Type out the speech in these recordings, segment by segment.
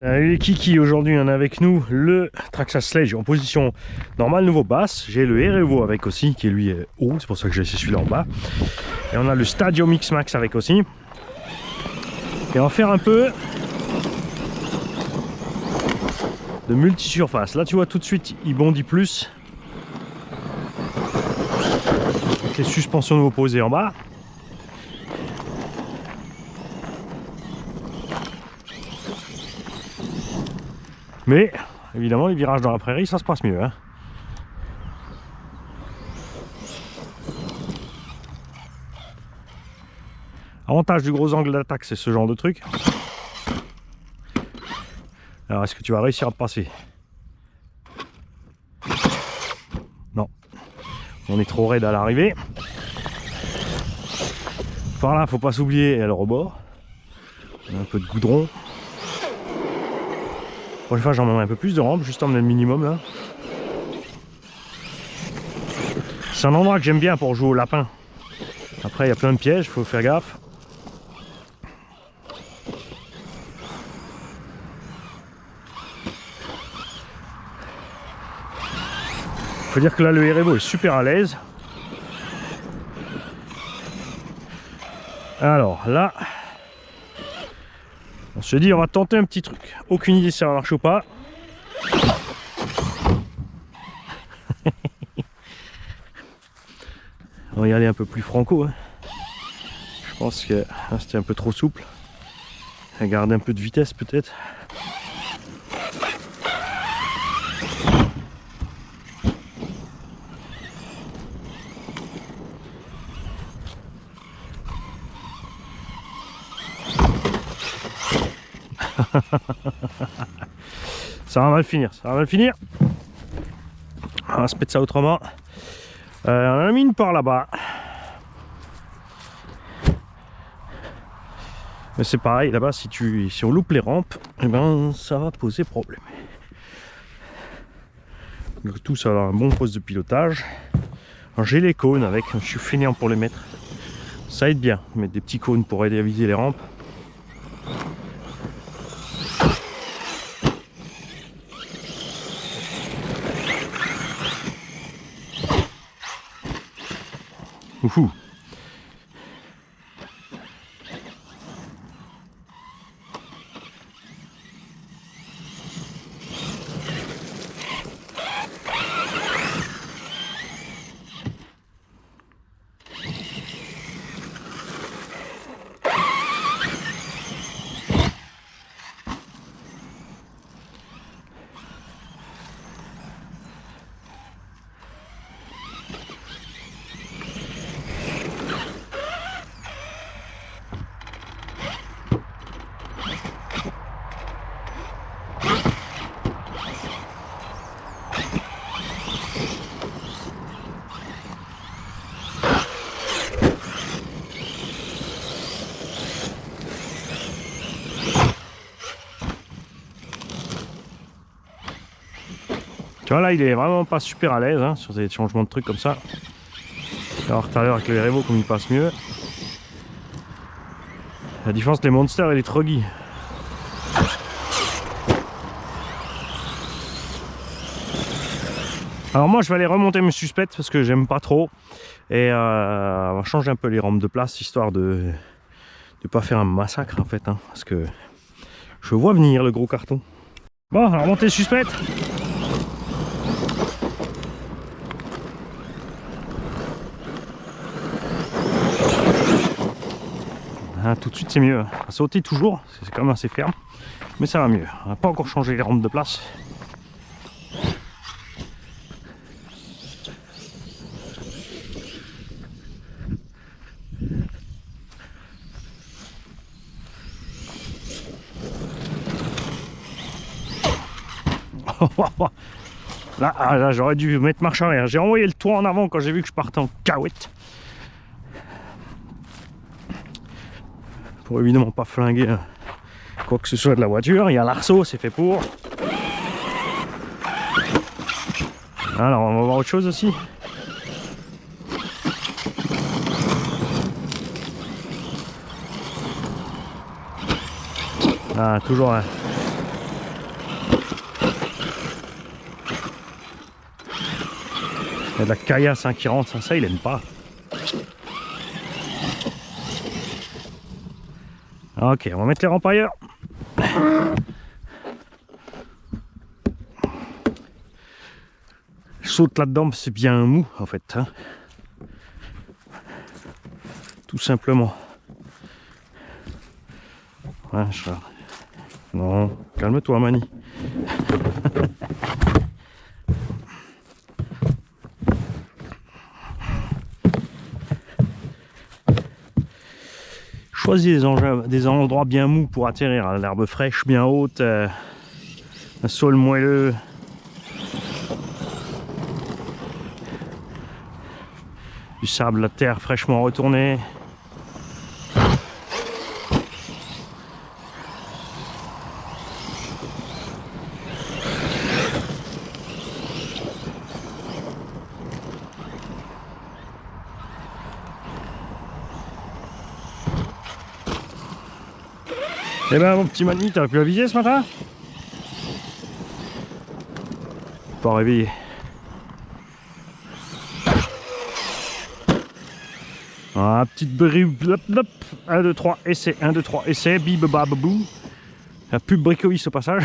Salut les kiki, aujourd'hui on a avec nous le Traxxas Sledge en position normale nouveau basse. J'ai le Erevo avec aussi qui lui est haut, c'est pour ça que j'ai laissé celui-là en bas. Et on a le Stadio Mix Max avec aussi. Et on va faire un peu de multi-surface. Là tu vois tout de suite il bondit plus. Avec les suspensions nouveau posées en bas. Mais évidemment les virages dans la prairie ça se passe mieux hein. Avantage du gros angle d'attaque c'est ce genre de truc. Alors est-ce que tu vas réussir à passer? Non. On est trop raide à l'arrivée. Par là faut pas s'oublier le rebord. On a un peu de goudron. Prochaine fois j'en mets un peu plus de rampe, juste emmener le minimum là. C'est un endroit que j'aime bien pour jouer au lapin. Après il y a plein de pièges, faut faire gaffe. Faut dire que là le Erevo est super à l'aise. Alors là, on se dit on va tenter un petit truc. Aucune idée si ça marche ou pas. On va y aller un peu plus franco. Hein. Je pense que c'était un peu trop souple. À garder un peu de vitesse peut-être. Ça va mal finir, ça va mal finir. On va se mettre ça autrement. On a mis une part là-bas. Mais c'est pareil, là-bas, si on loupe les rampes, eh ben, ça va poser problème. Donc, tout ça a un bon poste de pilotage. J'ai les cônes avec, je suis fainéant pour les mettre. Ça aide bien, mettre des petits cônes pour aider à viser les rampes. Ouhou. Tu vois là il est vraiment pas super à l'aise hein, sur ces changements de trucs comme ça. Alors tout à l'heure avec le Erevo comme il passe mieux. La différence les monsters et les truggy. Alors moi je vais aller remonter mes suspects parce que j'aime pas trop. Et on va changer un peu les rampes de place histoire de pas faire un massacre en fait hein, parce que je vois venir le gros carton. Bon alors montez les suspects. Ah, tout de suite c'est mieux, à sauter toujours, c'est quand même assez ferme, mais ça va mieux. On n'a pas encore changé les rampes de place. Là j'aurais dû mettre marche arrière, j'ai envoyé le toit en avant quand j'ai vu que je partais en cahuète. Pour évidemment pas flinguer quoi que ce soit de la voiture. Il y a l'arceau, c'est fait pour. Alors on va voir autre chose aussi. Ah, toujours Il y a de la caillasse hein, qui rentre, ça il aime pas. Ok, on va mettre les rampes ailleurs. Je saute là-dedans, c'est bien mou en fait. Hein. Tout simplement. Ouais, non, calme-toi Mani. Choisis des endroits bien mous pour atterrir. Hein. L'herbe fraîche, bien haute, un sol moelleux. Du sable, la terre fraîchement retournée. Eh ben mon petit Mani, t'as pu aviser ce matin? Pas réveillé. Ah, petite brille, 1, 2, 3, essai, 1, 2, 3, essai, bib, bab, bou. La pub bricovis au passage.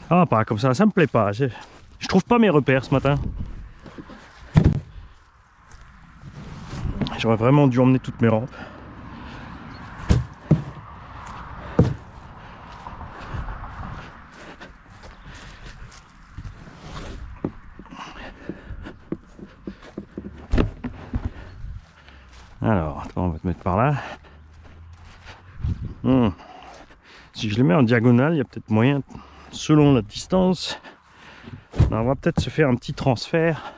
Ah, pas comme ça me plaît pas. Je trouve pas mes repères ce matin. J'aurais vraiment dû emmener toutes mes rampes. Alors, attends, on va te mettre par là. Si je les mets en diagonale, il y a peut-être moyen, selon la distance, on va peut-être se faire un petit transfert.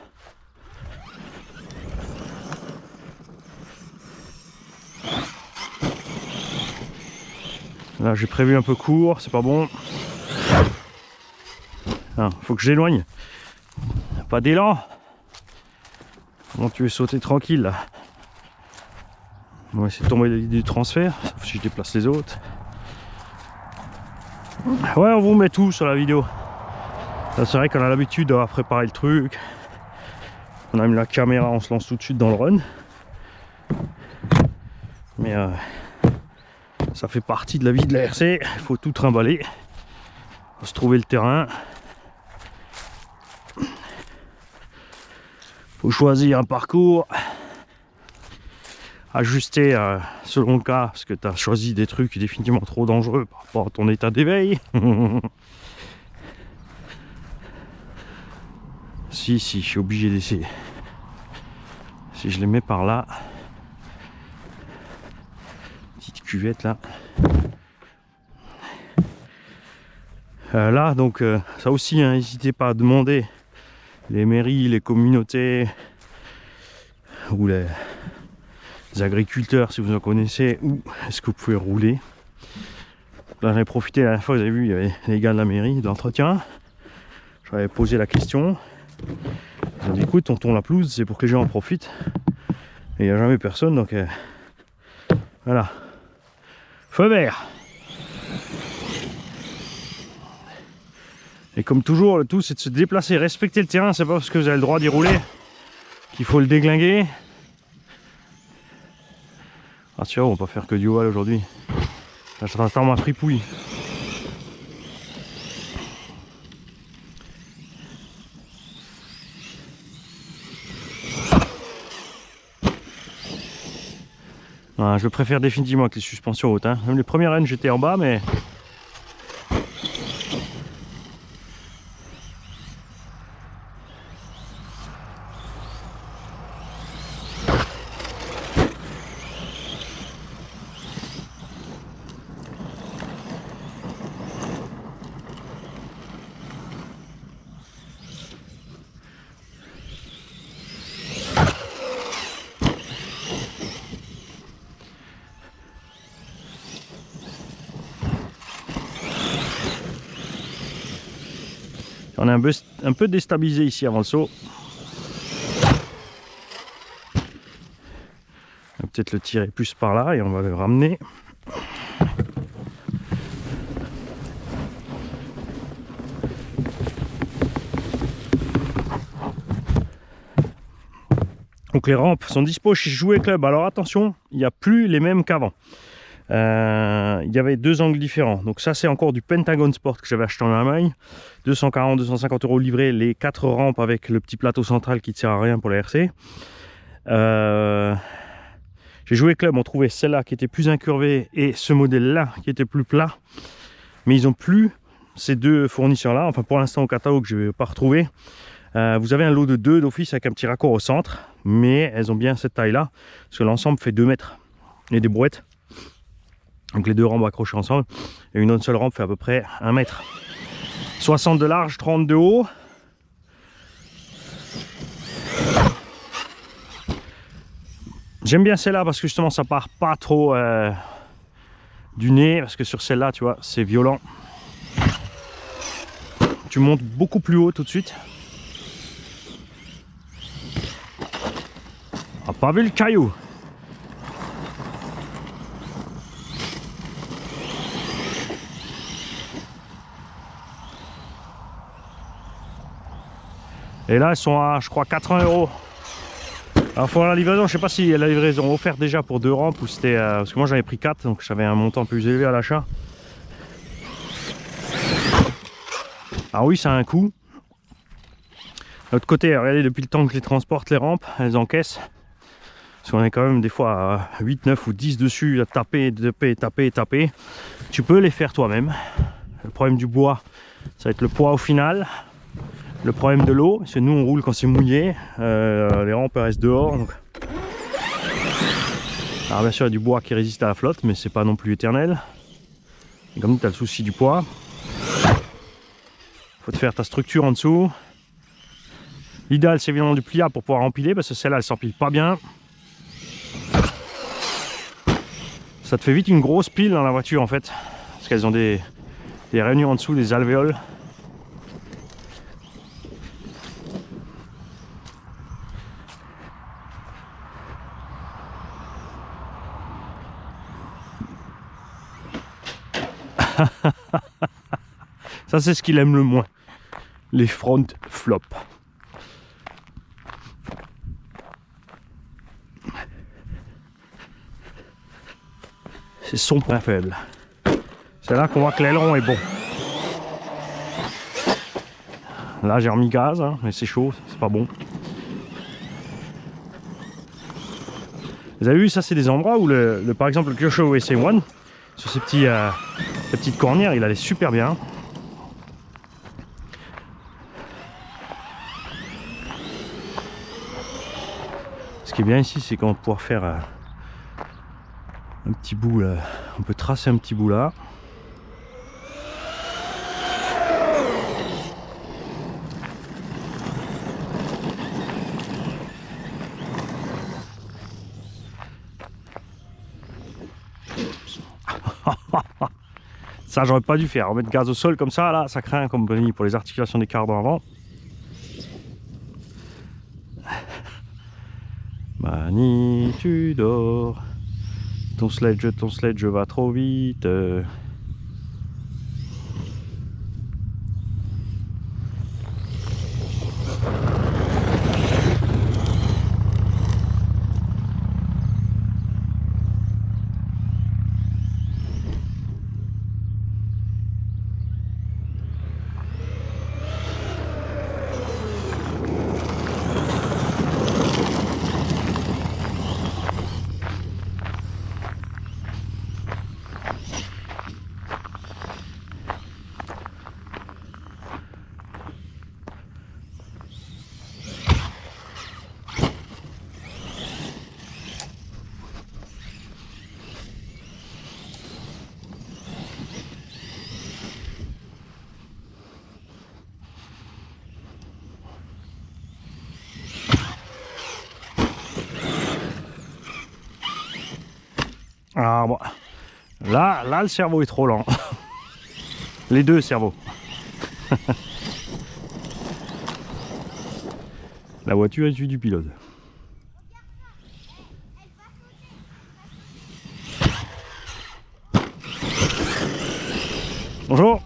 Là, j'ai prévu un peu court, c'est pas bon. Faut que j'éloigne. Pas d'élan. Comment tu veux sauter tranquille là? On va essayer de tomber du transfert, sauf si je déplace les autres. Ouais, on vous met tout sur la vidéo. C'est vrai qu'on a l'habitude d'avoir préparé le truc. On a mis la caméra, on se lance tout de suite dans le run. Mais ça fait partie de la vie de la RC. Il faut tout trimballer. Il faut se trouver le terrain. Il faut choisir un parcours. Ajuster selon le cas, parce que tu as choisi des trucs définitivement trop dangereux par rapport à ton état d'éveil. Si, je suis obligé d'essayer. Si je les mets par là, petite cuvette là. Là, donc, ça aussi, hein, n'hésitez pas à demander les mairies, les communautés ou les agriculteurs si vous en connaissez, où est-ce que vous pouvez rouler. Là j'en ai profité la dernière fois, vous avez vu, il y avait les gars de la mairie, de l'entretien. J'avais posé la question. Ils ont dit écoute, on tourne la pelouse, c'est pour que les gens en profitent. Et il n'y a jamais personne, donc voilà. Feu vert. Et comme toujours, le tout c'est de se déplacer, respecter le terrain, c'est pas parce que vous avez le droit d'y rouler qu'il faut le déglinguer. Ah tiens, on va pas faire que du ovale aujourd'hui. Là, j'attends ma fripouille. Ah, je préfère définitivement avec les suspensions hautes. Hein. Même les premières rennes, j'étais en bas, mais... On est un peu déstabilisé ici avant le saut. On va peut-être le tirer plus par là et on va le ramener. Donc les rampes sont dispo chez Jouet Club. Alors attention, il n'y a plus les mêmes qu'avant. Il y avait deux angles différents. Donc ça c'est encore du Pentagon Sport que j'avais acheté en Allemagne. 240-250 € livré, les 4 rampes avec le petit plateau central qui ne sert à rien pour les RC. J'ai Jouet Club, on trouvait celle-là qui était plus incurvée et ce modèle-là qui était plus plat. Mais ils n'ont plus ces deux fournisseurs-là. Enfin pour l'instant au catalogue je ne vais pas retrouver. Vous avez un lot de 2 d'office avec un petit raccord au centre, mais elles ont bien cette taille-là, parce que l'ensemble fait 2 mètres. Et des brouettes. Donc les deux rampes accrochées ensemble, et une seule rampe fait à peu près 1 mètre. 60 de large, 30 de haut. J'aime bien celle-là parce que justement ça part pas trop du nez, parce que sur celle-là, tu vois, c'est violent. Tu montes beaucoup plus haut tout de suite. Ah, pas vu le caillou. Et là, elles sont à, je crois, 80 €. Alors, pour la livraison, je sais pas si la livraison offerte déjà pour 2 rampes ou c'était. Parce que moi, j'en ai pris 4, donc j'avais un montant plus élevé à l'achat. Alors, oui, ça a un coût. De l'autre côté, regardez, depuis le temps que les transportent, les rampes, elles encaissent. Parce qu'on est quand même des fois à 8, 9 ou 10 dessus à taper, taper. Tu peux les faire toi-même. Le problème du bois, ça va être le poids au final. Le problème de l'eau, c'est que nous on roule quand c'est mouillé. Les rampes restent dehors. Donc... Alors bien sûr il y a du bois qui résiste à la flotte, mais c'est pas non plus éternel. Et comme tu as le souci du poids, faut te faire ta structure en dessous. L'idéal c'est évidemment du pliable pour pouvoir empiler, parce que celle-là elle s'empile pas bien. Ça te fait vite une grosse pile dans la voiture en fait, parce qu'elles ont des rainures en dessous, des alvéoles. Ça c'est ce qu'il aime le moins, les front flops. C'est son point faible. C'est là qu'on voit que l'aileron est bon. Là j'ai remis gaz, hein, mais c'est chaud, c'est pas bon. Vous avez vu, ça c'est des endroits où par exemple le Kyosho SA1, sur ces petites cornières, il allait super bien. Ce qui est bien ici, c'est qu'on va pouvoir faire un petit bout là. On peut tracer un petit bout là. Ça j'aurais pas dû faire, remettre gaz au sol comme ça, là ça craint comme pour les articulations des cardans avant. Mani, tu dors. Ton sledge va trop vite. Ah bon, là le cerveau est trop lent. Les deux cerveaux. La voiture est du pilote. Bonjour.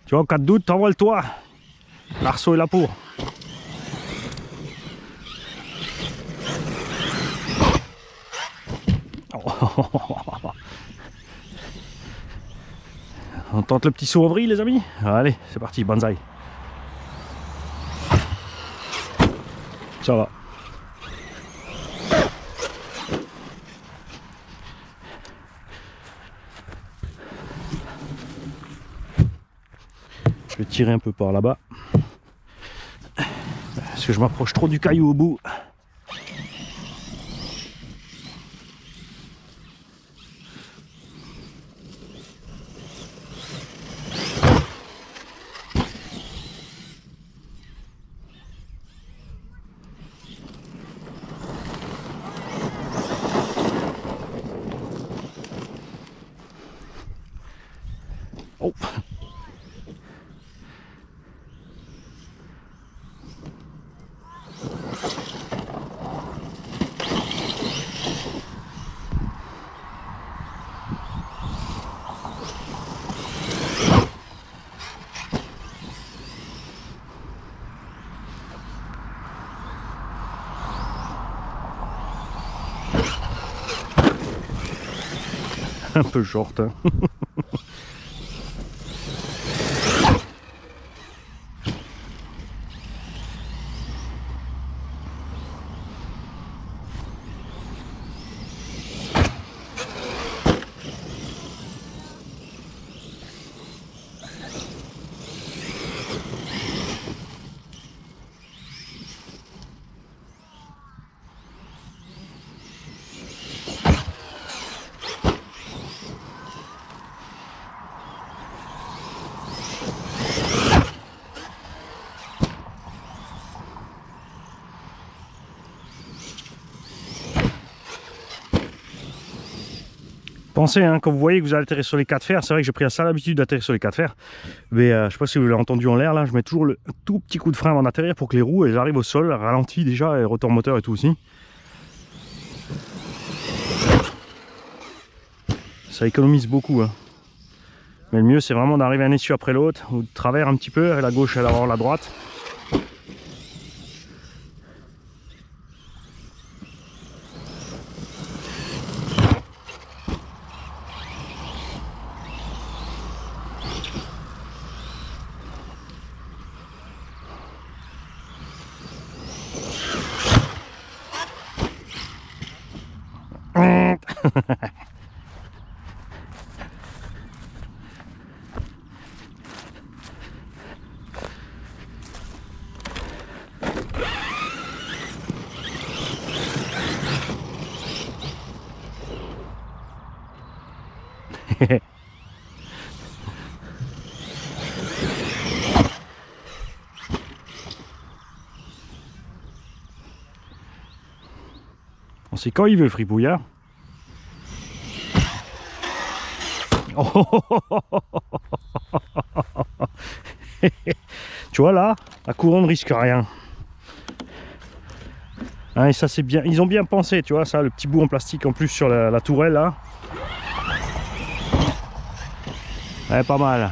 Tu vois, en cas de doute, t'envoies le toit. L'arceau est là pour. On tente le petit saut en vrille, les amis. Allez, c'est parti, banzai. Ça va. Je vais tirer un peu par là-bas. Parce que je m'approche trop du caillou au bout. Oh. Un peu short, hein. Pensez, hein, quand vous voyez que vous allez atterrir sur les 4 fers, c'est vrai que j'ai pris la sale habitude d'atterrir sur les 4 fers, mais je sais pas si vous l'avez entendu en l'air, là, je mets toujours le tout petit coup de frein avant d'atterrir pour que les roues elles arrivent au sol, ralenti déjà, et rotor moteur et tout aussi. Ça économise beaucoup, hein. Mais le mieux c'est vraiment d'arriver un essieu après l'autre, ou de travers un petit peu, la gauche elle avant la droite. On sait quand il veut, fripouillard. Tu vois là, la couronne risque rien. Hein, et ça c'est bien, ils ont bien pensé, tu vois ça, le petit bout en plastique en plus sur la tourelle là. Ouais, pas mal.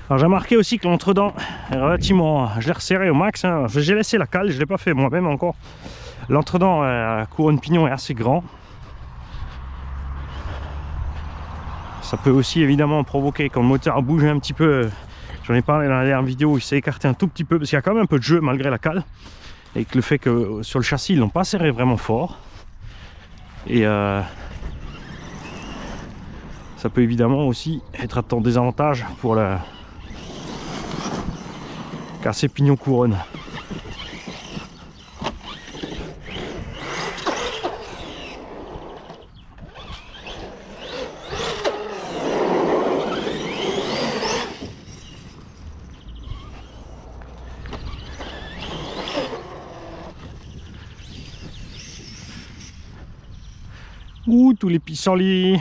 Alors j'ai remarqué aussi que l'entre-dent est relativement, je l'ai resserré au max, hein. J'ai laissé la cale, je ne l'ai pas fait moi-même encore. L'entre-dent à couronne pignon est assez grand. Ça peut aussi évidemment provoquer quand le moteur bouge un petit peu. J'en ai parlé dans la dernière vidéo, il s'est écarté un tout petit peu parce qu'il y a quand même un peu de jeu malgré la cale. Et que le fait que sur le châssis ils l'ont pas serré vraiment fort. Et ça peut évidemment aussi être à ton désavantage pour la casser pignon couronne. Ouh, tous les pissenlits.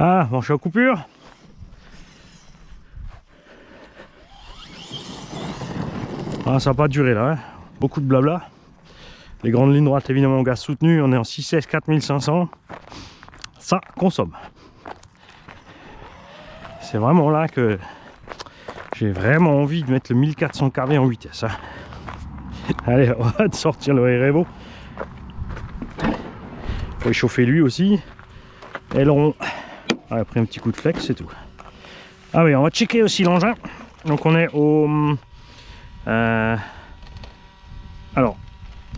Ah, bon, je suis en coupure. Ah, ça va pas durer là, hein. Beaucoup de blabla. Les grandes lignes droites, évidemment, gaz soutenu. On est en 6S 4500. Ça consomme. C'est vraiment là que j'ai vraiment envie de mettre le 1400 kV en vitesse. Hein. Allez, on va sortir le Revo. Faut échauffer lui aussi. Aileron. Après un petit coup de flex, c'est tout. Ah oui, on va checker aussi l'engin. Donc on est au... alors,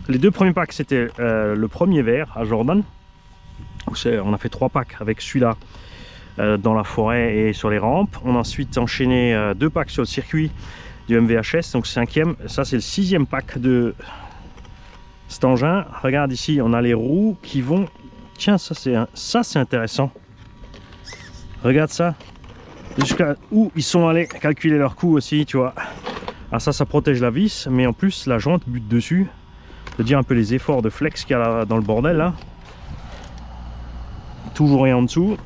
les deux premiers packs, c'était le premier vert à Jordan. On a fait 3 packs avec celui-là dans la forêt et sur les rampes. On a ensuite enchaîné 2 packs sur le circuit du MVHS. Donc 5e, ça c'est le 6e pack de cet engin. Regarde ici, on a les roues qui vont... Tiens, ça c'est intéressant. Regarde ça, jusqu'à où ils sont allés calculer leur coût aussi, tu vois. Ah, ça protège la vis, mais en plus la jante bute dessus. De dire un peu les efforts de flex qu'il y a là, dans le bordel là. Toujours rien en dessous.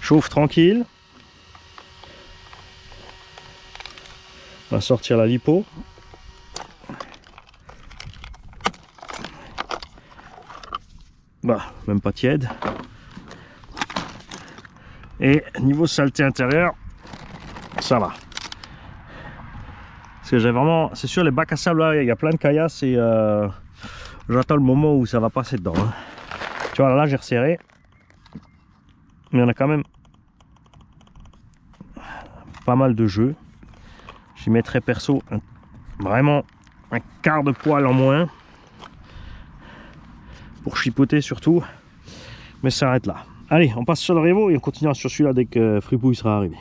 Chauffe tranquille. On va sortir la lipo. Bah, même pas tiède. Et niveau saleté intérieure, ça va. Parce que j'ai vraiment, c'est sûr, les bacs à sable là, il y a plein de caillasses et j'attends le moment où ça va passer dedans. Hein. Tu vois, là j'ai resserré, mais on a quand même pas mal de jeux. J'y mettrai perso vraiment un quart de poil en moins. Pour chipoter surtout, mais ça s'arrête là. Allez, on passe sur le Revo et on continuera sur celui-là dès que Fripouille sera arrivé.